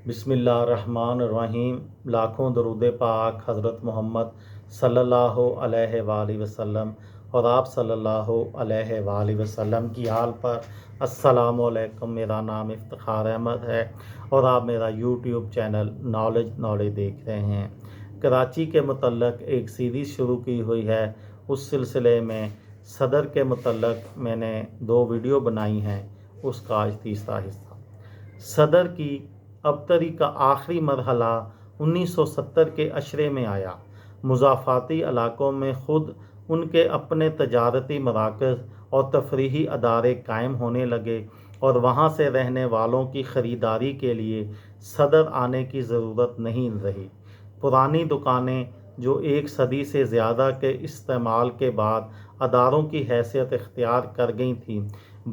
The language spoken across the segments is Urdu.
بسم اللہ الرحمن الرحیم۔ لاکھوں درود پاک حضرت محمد صلی اللہ علیہ وآلہ وسلم اور آپ صلی اللہ علیہ وآلہ وسلم کی حال پر۔ السلام علیکم، میرا نام افتخار احمد ہے اور آپ میرا یوٹیوب چینل نالج دیکھ رہے ہیں۔ کراچی کے متعلق ایک سیریز شروع کی ہوئی ہے، اس سلسلے میں صدر کے متعلق میں نے 2 ویڈیو بنائی ہیں، اس کا آج تیسرا حصہ۔ صدر کی ابتری کا آخری مرحلہ 1970 کے عشرے میں آیا۔ مضافاتی علاقوں میں خود ان کے اپنے تجارتی مراکز اور تفریحی ادارے قائم ہونے لگے اور وہاں سے رہنے والوں کی خریداری کے لیے صدر آنے کی ضرورت نہیں رہی۔ پرانی دکانیں جو 1 صدی سے زیادہ کے استعمال کے بعد اداروں کی حیثیت اختیار کر گئی تھیں،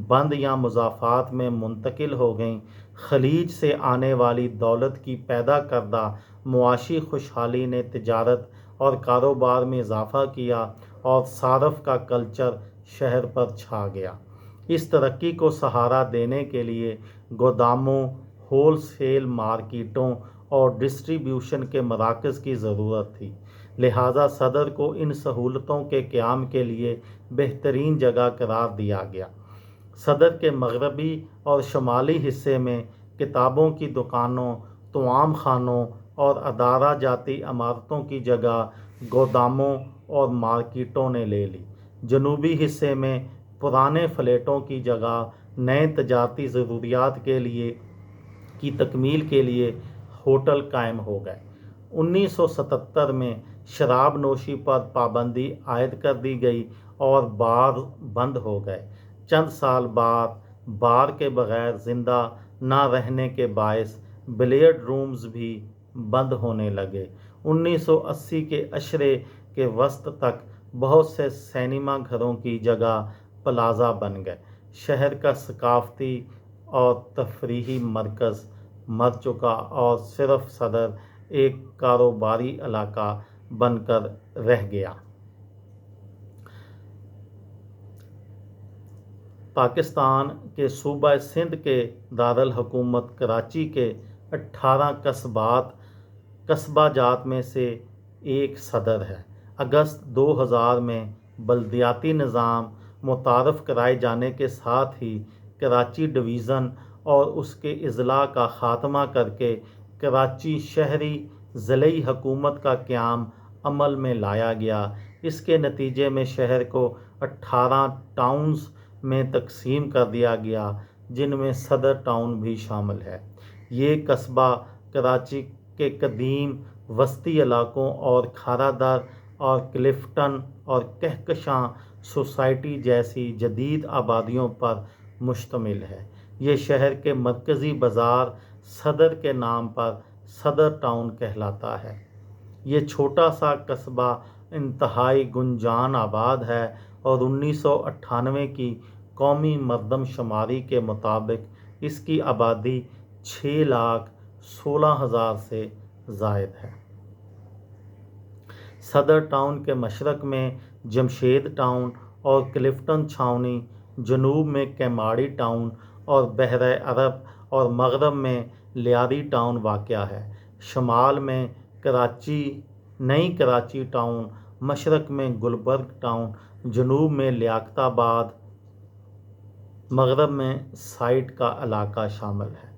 بند یا مضافات میں منتقل ہو گئیں۔ خلیج سے آنے والی دولت کی پیدا کردہ معاشی خوشحالی نے تجارت اور کاروبار میں اضافہ کیا اور صارف کا کلچر شہر پر چھا گیا۔ اس ترقی کو سہارا دینے کے لیے گوداموں، ہول سیل مارکیٹوں اور ڈسٹریبیوشن کے مراکز کی ضرورت تھی، لہٰذا صدر کو ان سہولتوں کے قیام کے لیے بہترین جگہ قرار دیا گیا۔ صدر کے مغربی اور شمالی حصے میں کتابوں کی دکانوں، طعام خانوں اور ادارہ جاتی عمارتوں کی جگہ گوداموں اور مارکیٹوں نے لے لی۔ جنوبی حصے میں پرانے فلیٹوں کی جگہ نئے تجارتی ضروریات کی تکمیل کے لیے ہوٹل قائم ہو گئے۔ 1977 میں شراب نوشی پر پابندی عائد کر دی گئی اور بار بند ہو گئے۔ چند سال بعد بار کے بغیر زندہ نہ رہنے کے باعث بلیئرڈ رومز بھی بند ہونے لگے۔ 1980 کے عشرے کے وسط تک بہت سے سینما گھروں کی جگہ پلازا بن گئے۔ شہر کا ثقافتی اور تفریحی مرکز مر چکا اور صرف صدر ایک کاروباری علاقہ بن کر رہ گیا۔ پاکستان کے صوبہ سندھ کے دارالحکومت کراچی کے 18 قصبہ جات میں سے ایک صدر ہے۔ اگست 2000 میں بلدیاتی نظام متعارف کرائے جانے کے ساتھ ہی کراچی ڈویژن اور اس کے اضلاع کا خاتمہ کر کے کراچی شہری ضلعی حکومت کا قیام عمل میں لایا گیا۔ اس کے نتیجے میں شہر کو 18 ٹاؤنز میں تقسیم کر دیا گیا، جن میں صدر ٹاؤن بھی شامل ہے۔ یہ قصبہ کراچی کے قدیم وسطی علاقوں اور کھارا در اور کلفٹن اور کہکشاں سوسائٹی جیسی جدید آبادیوں پر مشتمل ہے۔ یہ شہر کے مرکزی بازار صدر کے نام پر صدر ٹاؤن کہلاتا ہے۔ یہ چھوٹا سا قصبہ انتہائی گنجان آباد ہے اور 1998 کی قومی مردم شماری کے مطابق اس کی آبادی 6,16,000 سے زائد ہے۔ صدر ٹاؤن کے مشرق میں جمشید ٹاؤن اور کلفٹن چھاؤنی، جنوب میں کیماڑی ٹاؤن اور بحر عرب اور مغرب میں لیاری ٹاؤن واقع ہے۔ شمال میں نئی کراچی ٹاؤن، مشرق میں گلبرگ ٹاؤن، جنوب میں لیاقت آباد، مغرب میں سائٹ کا علاقہ شامل ہے۔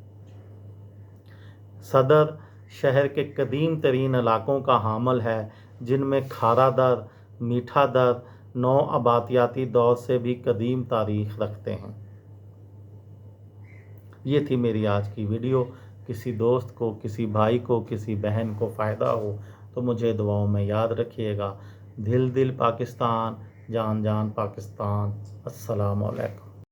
صدر شہر کے قدیم ترین علاقوں کا حامل ہے، جن میں کھارا در، میٹھا در نو آبادیاتی دور سے بھی قدیم تاریخ رکھتے ہیں۔ یہ تھی میری آج کی ویڈیو۔ کسی دوست کو، کسی بھائی کو، کسی بہن کو فائدہ ہو تو مجھے دعاؤں میں یاد رکھیے گا۔ دل پاکستان، جان پاکستان۔ السلام علیکم۔